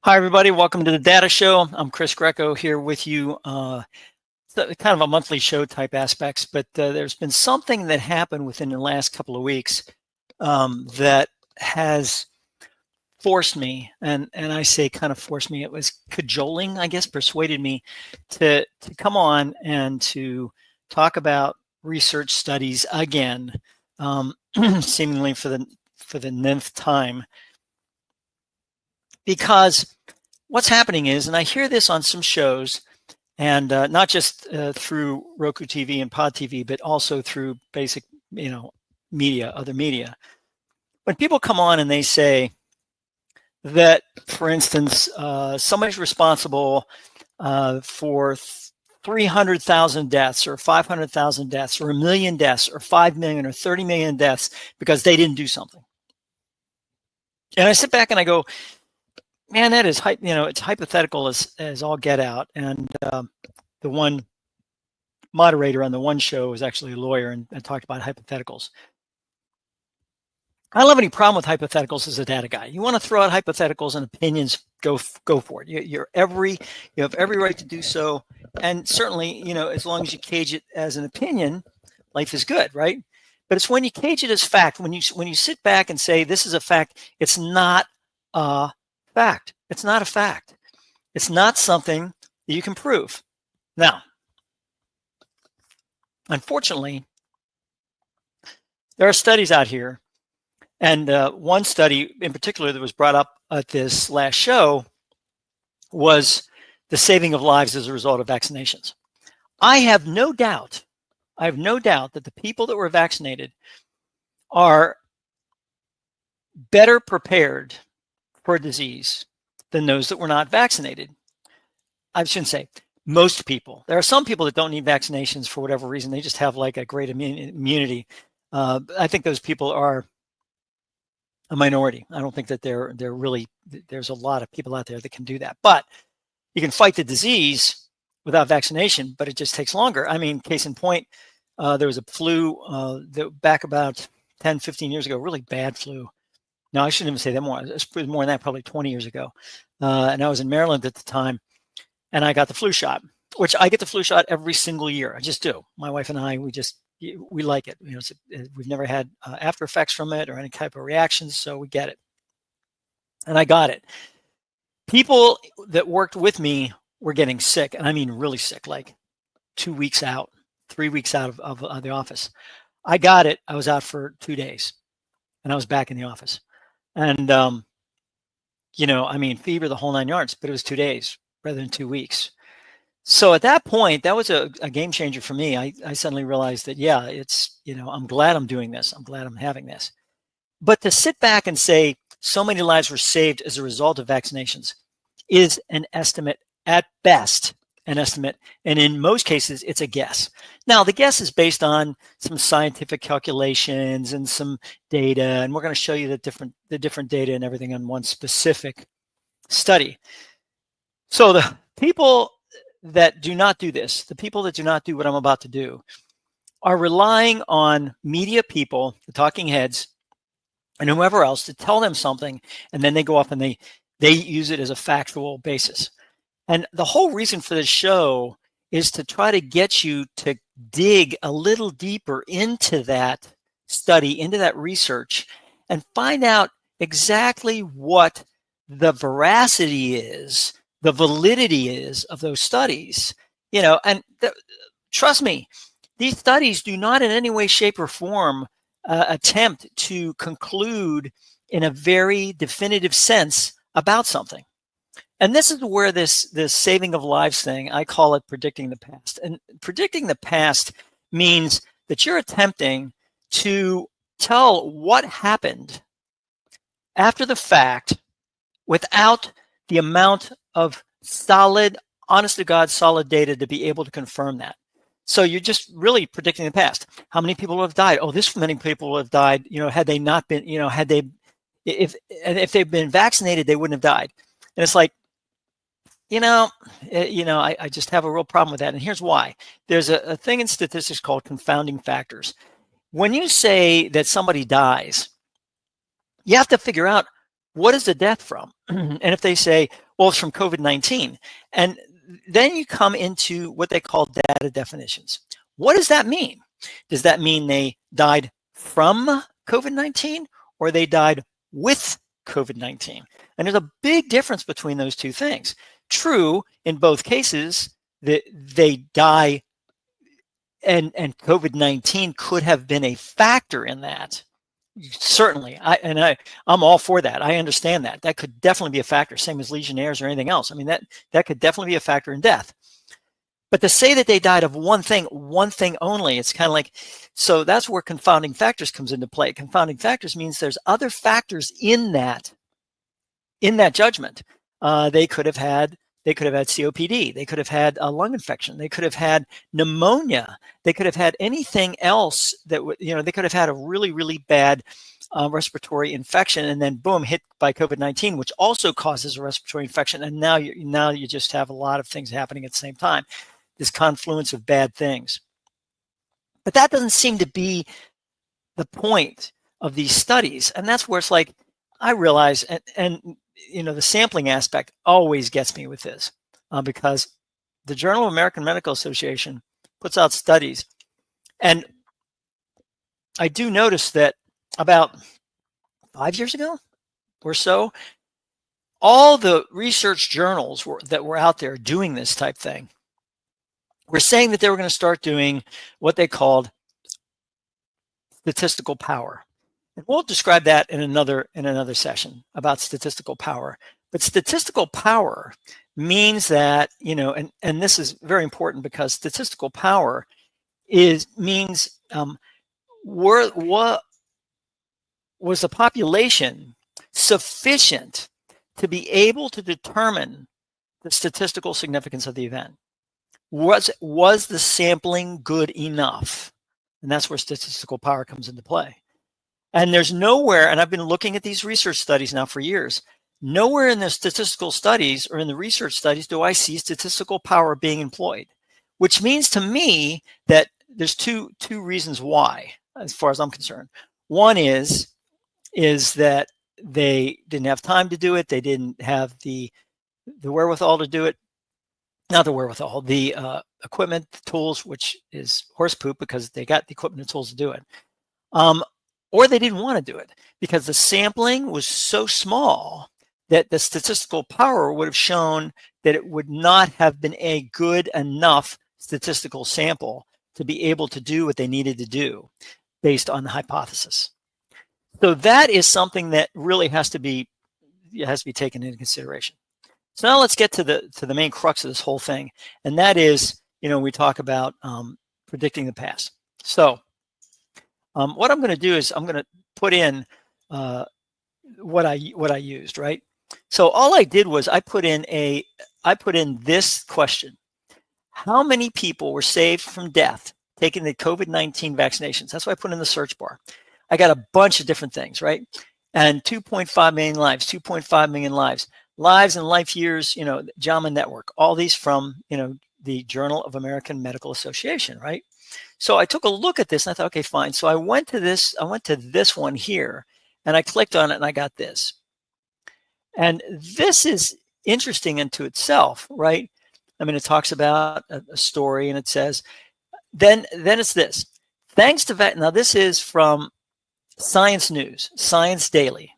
Hi, everybody. Welcome to the Data Show. I'm Chris Greco here with you. It's kind of a monthly show type aspects, but there's been something that happened within the last couple of weeks that has forced me, and I say kind of forced me, it was cajoling, I guess, persuaded me to come on and to talk about research studies again, seemingly for the nth time. Because what's happening is, and I hear this on some shows, and not just through Roku TV and Pod TV, but also through basic, media, other media. When people come on and they say that, for instance, somebody's responsible for 300,000 deaths or 500,000 deaths or 1 million deaths or 5 million or 30 million deaths because they didn't do something. And I sit back and I go, man, that is, it's hypothetical as all get out. And the one moderator on the one show was actually a lawyer and talked about hypotheticals. I don't have any problem with hypotheticals as a data guy. You want to throw out hypotheticals and opinions, go for it. You have every right to do so. And certainly, as long as you cage it as an opinion, life is good, right? But it's when you cage it as fact, when you sit back and say this is a fact, it's not a fact. It's not a fact. It's not something that you can prove. Now, unfortunately, there are studies out here, and one study in particular that was brought up at this last show was the saving of lives as a result of vaccinations. I have no doubt that the people that were vaccinated are better prepared for a disease than those that were not vaccinated. I shouldn't say most people. There are some people that don't need vaccinations for whatever reason. They just have like a great immunity. I think those people are a minority. I don't think that they're really, there's a lot of people out there that can do that. But you can fight the disease without vaccination, but it just takes longer. I mean, case in point, there was a flu that back about 10, 15 years ago, really bad flu. No, I shouldn't even say that more. It's more than that, probably 20 years ago. And I was in Maryland at the time, and I got the flu shot, which I get the flu shot every single year. I just do. My wife and I, we like it. We've never had after effects from it or any type of reactions, so we get it. And I got it. People that worked with me were getting sick, and I mean really sick, like 2 weeks out, 3 weeks out of the office. I got it. I was out for 2 days, and I was back in the office. And, I mean, fever, the whole 9 yards, but it was 2 days rather than 2 weeks. So at that point, that was a game changer for me. I suddenly realized that, yeah, it's, I'm glad I'm doing this. I'm glad I'm having this. But to sit back and say so many lives were saved as a result of vaccinations is an estimate at best. An estimate, and in most cases, it's a guess. Now, the guess is based on some scientific calculations and some data, and we're going to show you the different data and everything on one specific study. So the people that do not do this, the people that do not do what I'm about to do, are relying on media people, the talking heads, and whoever else to tell them something, and then they go off and they use it as a factual basis. And the whole reason for this show is to try to get you to dig a little deeper into that study, into that research, and find out exactly what the veracity is, the validity is of those studies. And trust me, these studies do not in any way, shape, or form attempt to conclude in a very definitive sense about something. And this is where this saving of lives thing, I call it predicting the past. And predicting the past means that you're attempting to tell what happened after the fact without the amount of solid, honest to God, solid data to be able to confirm that. So you're just really predicting the past. How many people have died? Oh, this many people have died. Had they not been, if they've been vaccinated, they wouldn't have died. And it's like, I just have a real problem with that. And here's why. There's a thing in statistics called confounding factors. When you say that somebody dies, you have to figure out what is the death from. And if they say, Well, it's from COVID-19. And then you come into what they call data definitions. What does that mean? Does that mean they died from COVID-19 or they died with COVID-19? And there's a big difference between those two things. True, in both cases, that they die and COVID-19 could have been a factor in that. Certainly, I'm all for that. I understand that. That could definitely be a factor, same as Legionnaires or anything else. I mean, that could definitely be a factor in death. But to say that they died of one thing only, it's kind of like, so that's where confounding factors comes into play. Confounding factors means there's other factors in that judgment. They could have had COPD. They could have had a lung infection. They could have had pneumonia. They could have had anything else that they could have had a really, really bad respiratory infection, and then boom, hit by COVID-19, which also causes a respiratory infection. And now you just have a lot of things happening at the same time. This confluence of bad things. But that doesn't seem to be the point of these studies, and that's where it's like, I realize, and the sampling aspect always gets me with this, because the Journal of American Medical Association puts out studies, and I do notice that about 5 years ago or so, all the research journals that were out there doing this type thing were saying that they were going to start doing what they called statistical power. And we'll describe that in another session about statistical power. But statistical power means that, and this is very important, because statistical power means what was the population sufficient to be able to determine the statistical significance of the event? Was the sampling good enough? And that's where statistical power comes into play. And there's nowhere, and I've been looking at these research studies now for years, nowhere in the statistical studies or in the research studies do I see statistical power being employed, which means to me that there's two reasons why, as far as I'm concerned. One is that they didn't have time to do it. They didn't have the wherewithal to do it. Not the wherewithal, the equipment, the tools, which is horse poop, because they got the equipment and tools to do it. Or they didn't want to do it because the sampling was so small that the statistical power would have shown that it would not have been a good enough statistical sample to be able to do what they needed to do based on the hypothesis. So that is something that really has to be taken into consideration. So now let's get to the main crux of this whole thing, and that is, we talk about predicting the past. So what I'm going to do is I'm going to put in what I used, right? So all I did was I put in this question: how many people were saved from death taking the COVID-19 vaccinations? That's what I put in the search bar. I got a bunch of different things, right? And 2.5 million lives, 2.5 million lives and life years, JAMA Network, all these from, the Journal of American Medical Association, right? So I took a look at this and I thought, okay, fine. So I went to this one here and I clicked on it and I got this. And this is interesting unto itself, right? I mean, it talks about a story and it says, then it's this. Thanks to now this is from Science News, Science Daily.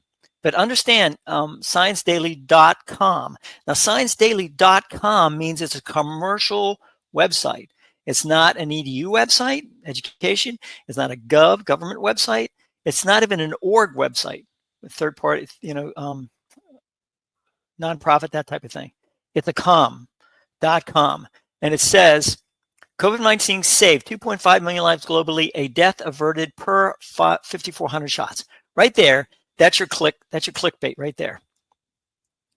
But understand, ScienceDaily.com. Now, ScienceDaily.com means it's a commercial website. It's not an EDU website, education. It's not a government website. It's not even an org website, third party, nonprofit, that type of thing. It's a .com. And it says, COVID-19 saved 2.5 million lives globally, a death averted per 5,400 shots. Right there. That's your clickbait right there.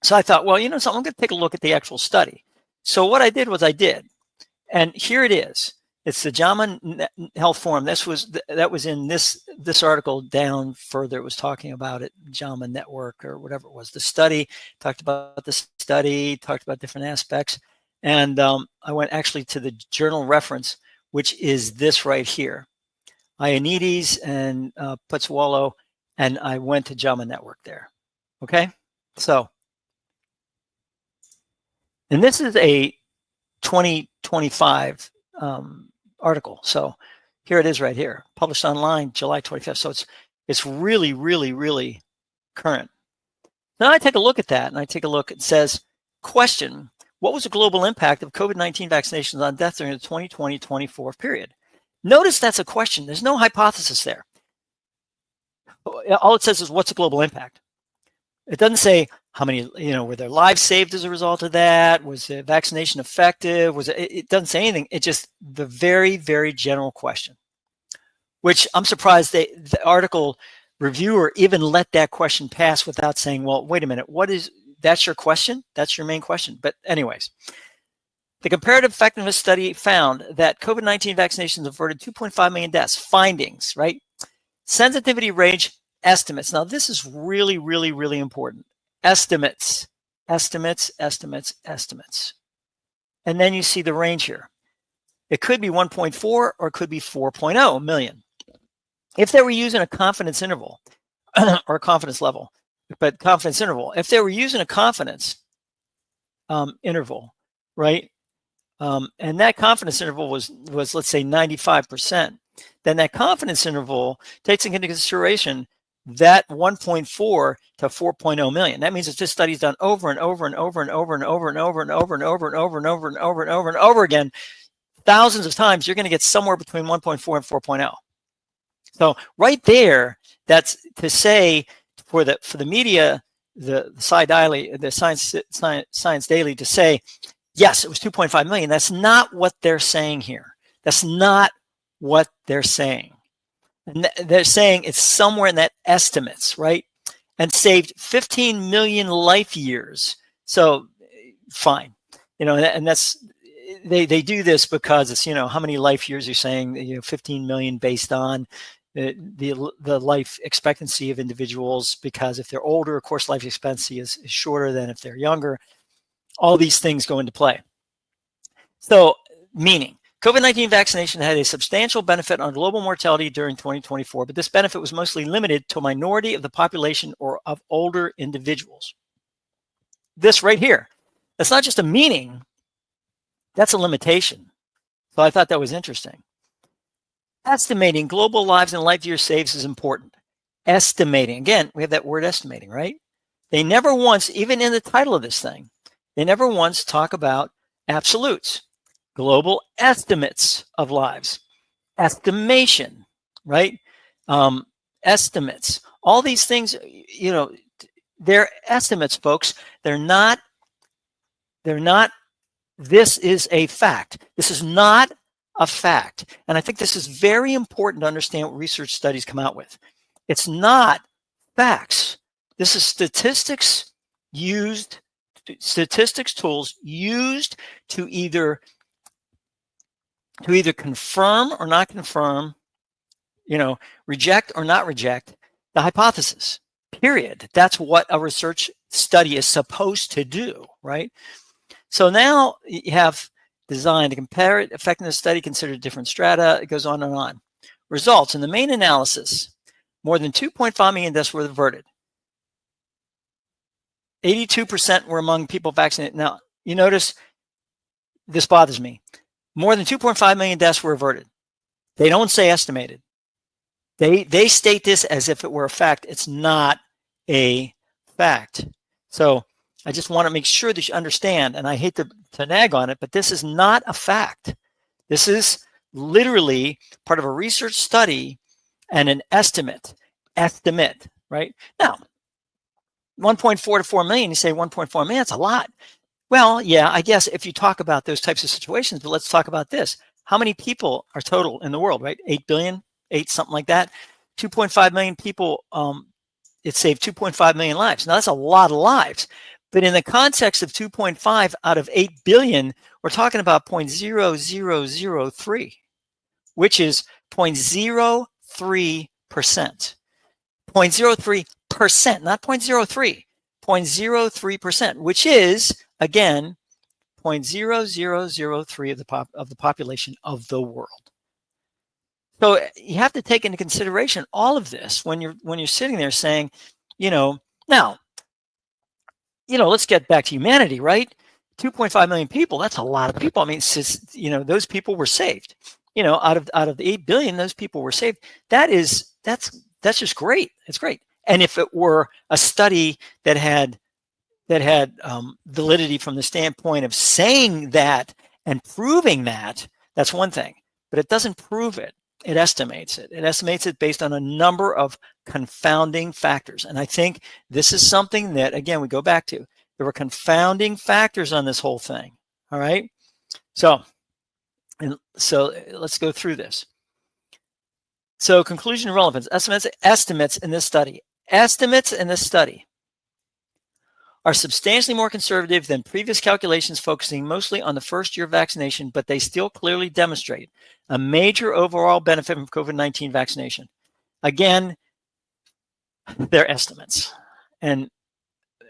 So I thought, well, so I'm going to take a look at the actual study. So what I did was and here it is. It's the JAMA Health Forum. That was in this article down further. It was talking about it, JAMA Network or whatever it was. The study talked about different aspects. And I went actually to the journal reference, which is this right here. Ioannidis and Pozzuolo. And I went to JAMA Network there. Okay, so And this is a 2025 article. So here it is right here, published online July 25th. So it's really, really, really current. Now I take a look at that, and I take a look. It says, question, what was the global impact of COVID-19 vaccinations on death during the 2020-24 period? Notice that's a question. There's no hypothesis there. All it says is, what's the global impact? It doesn't say how many, were their lives saved as a result of that? Was the vaccination effective? It doesn't say anything. It's just the very, very general question, which I'm surprised the article reviewer even let that question pass without saying, well, wait a minute, that's your question? That's your main question. But anyways, the comparative effectiveness study found that COVID-19 vaccinations averted 2.5 million deaths. Findings, right? Sensitivity range estimates. Now, this is really, really, really important. Estimates. And then you see the range here. It could be 1.4 or it could be 4.0 million. If they were using a confidence interval or a confidence level, but confidence interval, if they were using a confidence interval, right? And that confidence interval was let's say 95%, then that confidence interval takes into consideration that 1.4 to 4.0 million. That means if this study is done over and over and over and over and over and over and over and over and over and over and over and over and over again, thousands of times, you're going to get somewhere between 1.4 and 4.0. So right there, that's to say for the media, the Science Daily to say, yes, it was 2.5 million. That's not what they're saying here. That's not what they're saying. And they're saying it's somewhere in that estimates, right? And saved 15 million life years. So fine, and that's they do this because it's how many life years you're saying 15 million based on the life expectancy of individuals, because if they're older, of course, life expectancy is shorter than if they're younger. All these things go into play. So, meaning, COVID-19 vaccination had a substantial benefit on global mortality during 2024, but this benefit was mostly limited to a minority of the population or of older individuals. This right here, that's not just a meaning, that's a limitation. So I thought that was interesting. Estimating global lives and life years saved is important. Estimating, again, we have that word estimating, right? They never once, even in the title of this thing, they never once talk about absolutes, global estimates of lives, estimation, right? Estimates, all these things, they're estimates, folks. They're not, this is a fact. This is not a fact. And I think this is very important to understand what research studies come out with. It's not facts. This is statistics tools used to either confirm or not confirm, reject or not reject the hypothesis, period. That's what a research study is supposed to do, right? So now you have designed a comparative effectiveness study, considered different strata. It goes on and on. Results in the main analysis, more than 2.5 million deaths were averted. 82% were among people vaccinated. Now, you notice this bothers me. More than 2.5 million deaths were averted. They don't say estimated. They state this as if it were a fact. It's not a fact. So I just want to make sure that you understand, and I hate to nag on it, but this is not a fact. This is literally part of a research study and an estimate, right? Now, 1.4 to 4 million, you say 1.4 million, that's a lot. Well, yeah, I guess if you talk about those types of situations, but let's talk about this. How many people are total in the world, right? 8 billion, something like that. 2.5 million people, it saved 2.5 million lives. Now, that's a lot of lives. But in the context of 2.5 out of 8 billion, we're talking about 0.0003, which is 0.03%. 0.03%, not 0.03, 0.03%, which is, again, 0.0003 of the population of the world. So you have to take into consideration all of this when you're sitting there saying, now, let's get back to humanity, right? 2.5 million people, that's a lot of people. I mean, those people were saved. Out of the 8 billion, those people were saved. That's just great. It's great. And if it were a study that had validity from the standpoint of saying that and proving that, that's one thing. But it doesn't prove it. It estimates it. It estimates it based on a number of confounding factors. And I think this is something that, again, we go back to. There were confounding factors on this whole thing. All right. So let's go through this. So conclusion and relevance, estimates in this study. Estimates in this study are substantially more conservative than previous calculations, focusing mostly on the first year of vaccination, but they still clearly demonstrate a major overall benefit from COVID-19 vaccination. Again, they're estimates. And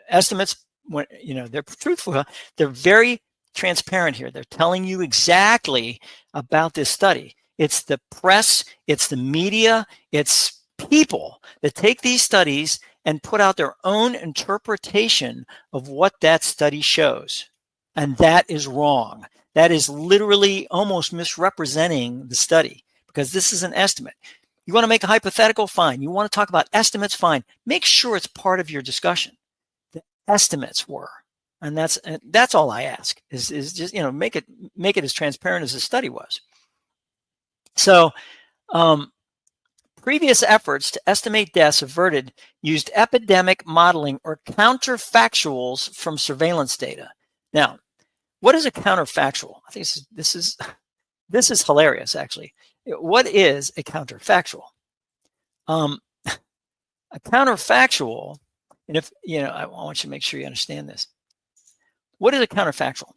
estimates, they're truthful. They're very transparent here. They're telling you exactly about this study. It's the press, it's the media, it's people that take these studies and put out their own interpretation of what that study shows. And that is wrong. That is literally almost misrepresenting the study, because this is an estimate. You want to make a hypothetical? Fine. You want to talk about estimates? Fine. Make sure it's part of your discussion. The estimates were. And that's all I ask is just, make it as transparent as the study was. So, previous efforts to estimate deaths averted used epidemic modeling or counterfactuals from surveillance data. Now, what is a counterfactual? I think this is hilarious, actually. What is a counterfactual? A counterfactual, and if I want you to make sure you understand this. What is a counterfactual?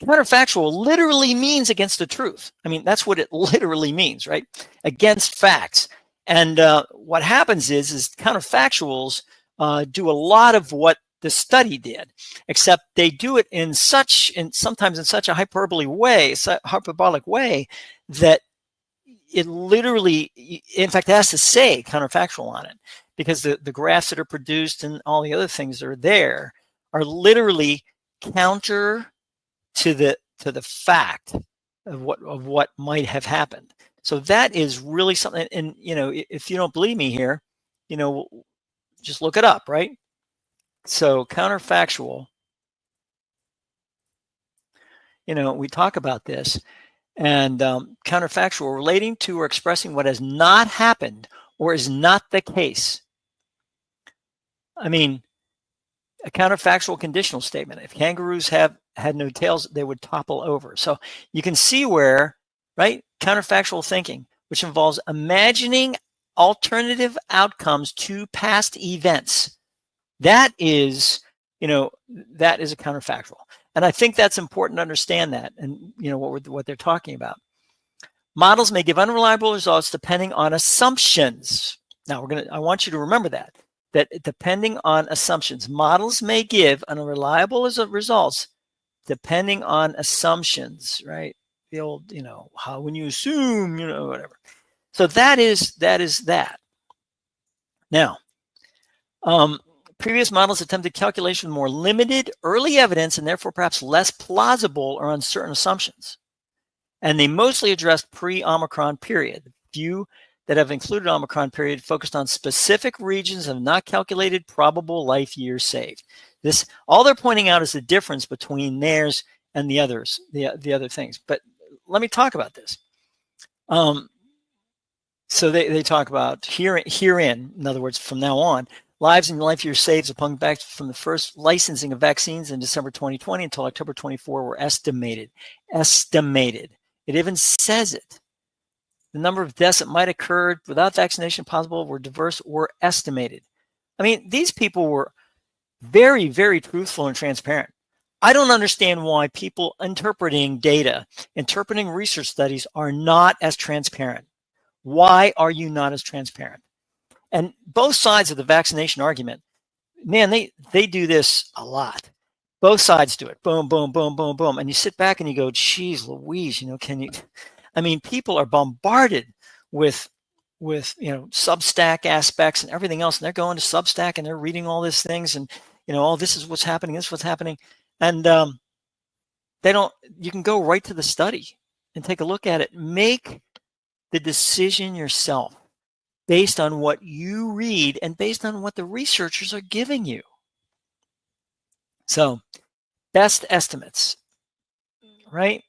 Counterfactual literally means against the truth. I mean, that's what it literally means, right? Against facts. And what happens is counterfactuals do a lot of what the study did, except they do it sometimes in such a hyperbolic way that it literally, in fact, it has to say counterfactual on it, because the graphs that are produced and all the other things that are there are literally counter to the fact of what might have happened. So that is really something. And if you don't believe me here, just look it up, right? So counterfactual, we talk about this, and counterfactual, relating to or expressing what has not happened or is not the case. I mean, a counterfactual conditional statement. If kangaroos had no tails, they would topple over. So you can see where, right? Counterfactual thinking, which involves imagining alternative outcomes to past events. That is a counterfactual. And I think that's important to understand that, and what they're talking about. Models may give unreliable results depending on assumptions. Now I want you to remember that depending on assumptions, models may give unreliable results depending on assumptions, right? The old, how when you assume, whatever. So that is that. Now, previous models attempted calculation with more limited early evidence and therefore perhaps less plausible or uncertain assumptions. And they mostly addressed pre-Omicron period. The few that have included Omicron period focused on specific regions of not calculated probable life years saved. This, all they're pointing out is the difference between theirs and the others, the other things. But let me talk about this. So they talk about herein, in other words, from now on, lives and life years saved upon back from the first licensing of vaccines in December 2020 until October 24 were estimated. Estimated. It even says it. The number of deaths that might occur without vaccination possible were diverse or estimated. I mean, these people were very, very truthful and transparent. I don't understand why people interpreting data, interpreting research studies are not as transparent. Why are you not as transparent? And both sides of the vaccination argument, man, they do this a lot. Both sides do it. Boom, boom, boom, boom, boom. And you sit back and you go, geez, Louise, people are bombarded with Substack aspects and everything else. And they're going to Substack and they're reading all these things and, oh, this is what's happening. This is what's happening. And You can go right to the study and take a look at it. Make the decision yourself based on what you read and based on what the researchers are giving you. So, best estimates, right?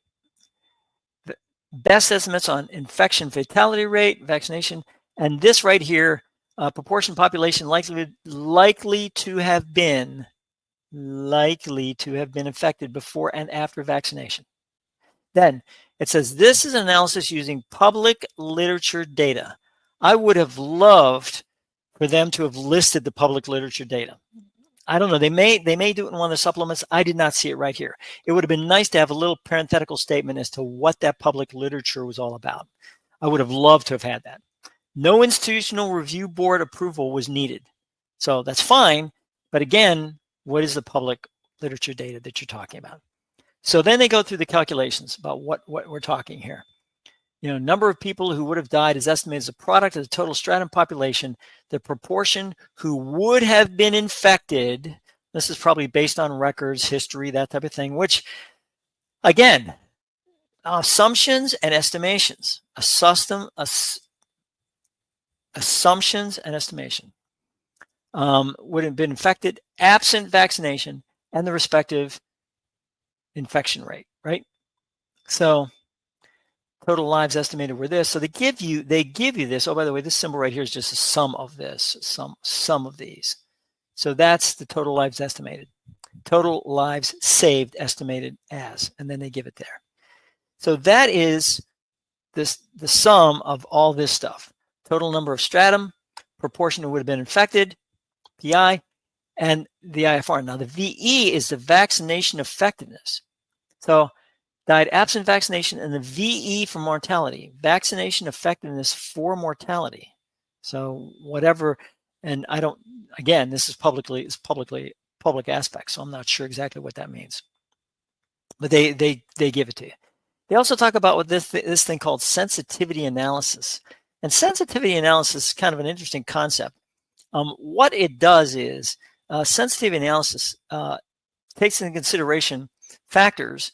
The best estimates on infection fatality rate, vaccination, and this right here, proportion population likely to have been infected before and after vaccination. Then it says this is analysis using public literature data. I would have loved for them to have listed the public literature data. I don't know. They may do it in one of the supplements. I did not see it right here. It would have been nice to have a little parenthetical statement as to what that public literature was all about. I would have loved to have had that. No institutional review board approval was needed. So that's fine. But again, what is the public literature data that you're talking about? So then they go through the calculations about what we're talking here. Number of people who would have died is estimated as a product of the total stratum population. The proportion who would have been infected, this is probably based on records, history, that type of thing, which, again, assumptions and estimations. Assumptions and estimation would have been infected absent vaccination and the respective infection rate, right? So total lives estimated were this. So they give you this. Oh, by the way, this symbol right here is just a sum of this, sum of these. So that's the total lives estimated. Total lives saved estimated as, and then they give it there. So that is the sum of all this stuff. Total number of stratum, proportion that would have been infected, PI, and the IFR. Now the VE is the vaccination effectiveness. So died absent vaccination, and the VE for mortality, vaccination effectiveness for mortality. So whatever, and I don't, again, this is public aspect, so I'm not sure exactly what that means. But they give it to you. They also talk about what this thing called sensitivity analysis. And sensitivity analysis is kind of an interesting concept. What it does is sensitivity analysis takes into consideration factors.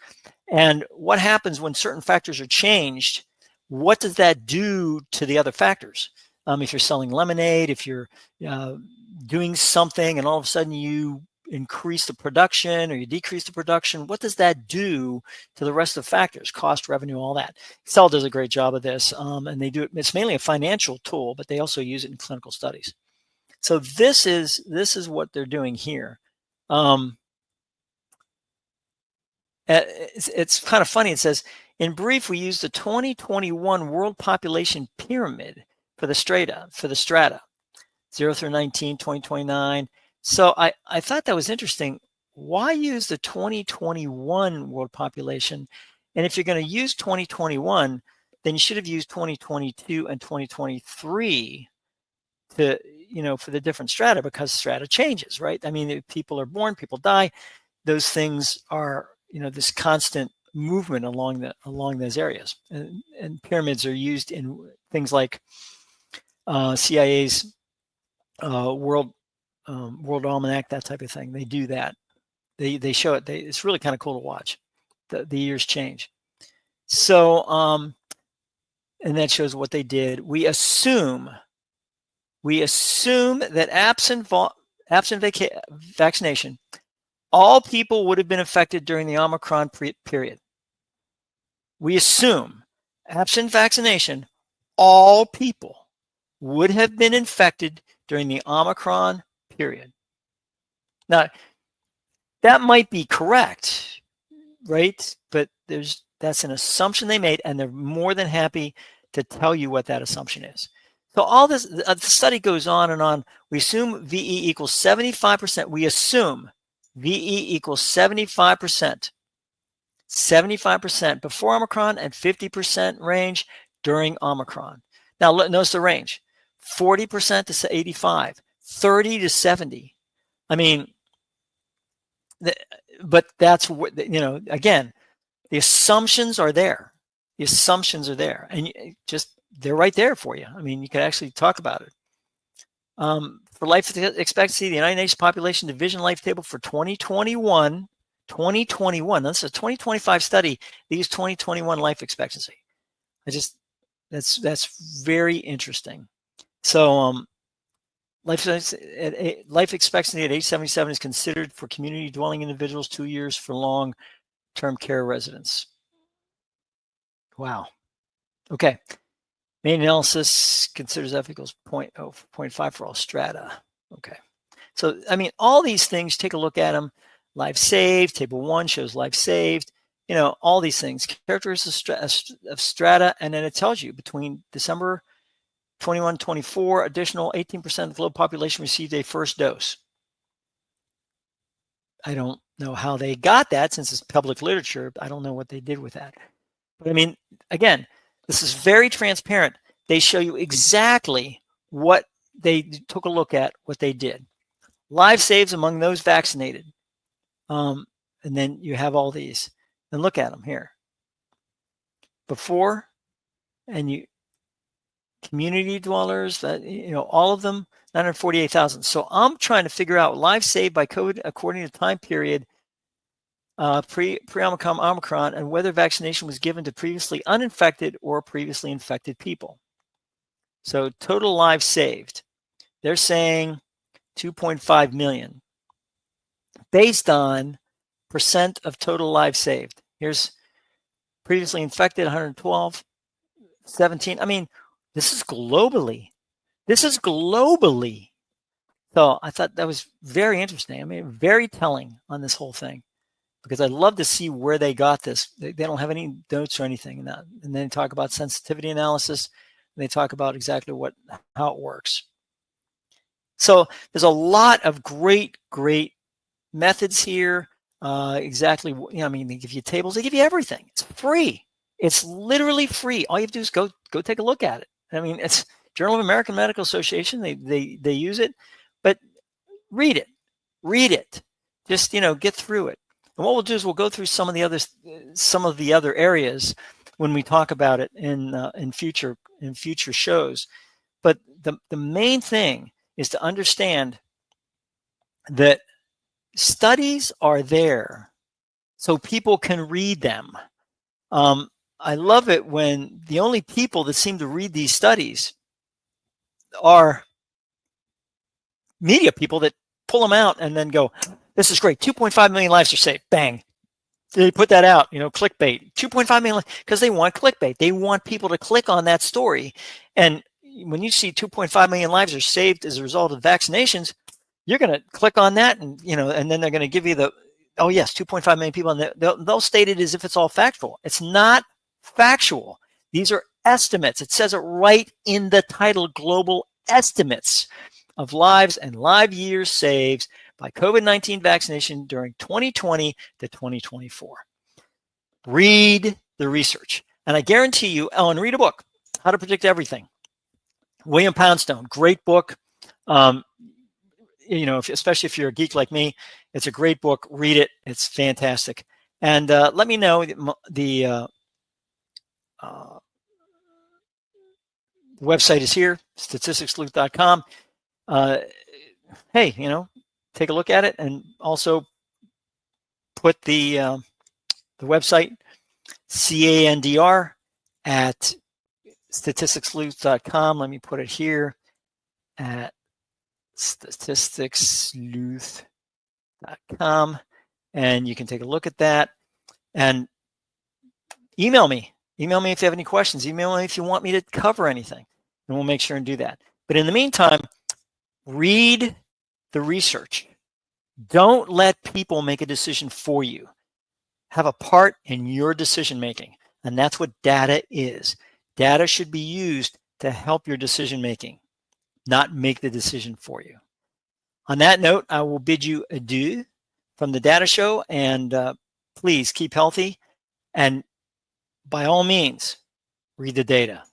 And what happens when certain factors are changed? What does that do to the other factors? If you're selling lemonade, if you're doing something and all of a sudden you increase the production or you decrease the production, what does that do to the rest of the factors? Cost, revenue, all that. Excel does a great job of this, and they do it. It's mainly a financial tool, but they also use it in clinical studies. So this is what they're doing here. It's kind of funny. It says, in brief, we use the 2021 World Population Pyramid for the strata, 0 through 19, 2029. So I thought that was interesting. Why use the 2021 world population? And if you're going to use 2021, then you should have used 2022 and 2023 to, for the different strata, because strata changes, right? I mean, people are born, people die. Those things are, this constant movement along those areas. And pyramids are used in things like CIA's World Almanac, that type of thing. They do that. They show it. It's really kind of cool to watch. The years change. So, and that shows what they did. We assume that absent vaccination, all people would have been affected during the Omicron period. We assume, absent vaccination, all people would have been infected during the Omicron period. Now, that might be correct, right? But that's an assumption they made, and they're more than happy to tell you what that assumption is. So all this, the study goes on and on. We assume VE equals 75%. We assume VE equals 75%. 75% before Omicron and 50% range during Omicron. Now, notice the range. 40% to 85, 30 to 70. I mean, but that's what, again, the assumptions are there. The assumptions are there. And they're right there for you. I mean, you can actually talk about it. For life expectancy, the United Nations Population Division Life Table for 2021, 2021. This is a 2025 study. They use 2021 life expectancy. That's very interesting. So life expectancy at age 77 is considered for community dwelling individuals, 2 years for long-term care residents. Wow. Okay. Main analysis considers F equals 0.5 for all strata. Okay. So, I mean, all these things, take a look at them. Life saved, table 1 shows life saved. You know, all these things, characteristics of strata, and then it tells you between December 21, 24, additional 18% of the global population received a first dose. I don't know how they got that since it's public literature. I don't know what they did with that. But I mean, again, this is very transparent. They show you exactly what they took a look at, what they did. Lives saved among those vaccinated. And then you have all these. And look at them here. Before, and you community dwellers, all of them, 948,000. So I'm trying to figure out lives saved by COVID according to time period pre-Omicron, and whether vaccination was given to previously uninfected or previously infected people. So total lives saved, they're saying 2.5 million based on percent of total lives saved. Here's previously infected, 112, 17. I mean, this is globally. So I thought that was very interesting. I mean, very telling on this whole thing, because I'd love to see where they got this. They don't have any notes or anything in that. And then talk about sensitivity analysis. And they talk about exactly how it works. So there's a lot of great methods here. Exactly, I mean, they give you tables, they give you everything. It's free. It's literally free. All you have to do is go take a look at it. I mean, it's Journal of American Medical Association. They use it, but read it. Just get through it. And what we'll do is we'll go through some of the other areas when we talk about it in future shows. But the main thing is to understand that studies are there so people can read them. I love it when the only people that seem to read these studies are media people that pull them out and then go, this is great. 2.5 million lives are saved. Bang. They put that out, clickbait. 2.5 million, because they want clickbait. They want people to click on that story. And when you see 2.5 million lives are saved as a result of vaccinations, you're going to click on that, and then they're going to give you the, oh yes, 2.5 million people, and they'll state it as if it's all factual. It's not factual. These are estimates. It says it right in the title, global estimates of lives and live years saved by COVID-19 vaccination during 2020 to 2024. Read the research. And I guarantee you, Ellen, read a book, How to Predict Everything. William Poundstone, great book. Especially if you're a geek like me, it's a great book. Read it. It's fantastic. And let me know the website is here, statisticssleuth.com. Hey, take a look at it, and also put the website CANDR at statisticssleuth.com. Let me put it here at statisticssleuth.com, and you can take a look at that. And email me if you have any questions. Email me if you want me to cover anything, and we'll make sure and do that. But in the meantime, read the research. Don't let people make a decision for you. Have a part in your decision making, and that's what data is. Data should be used to help your decision making, not make the decision for you. On that note, I will bid you adieu from the Data Show, and please keep healthy, and by all means, read the data.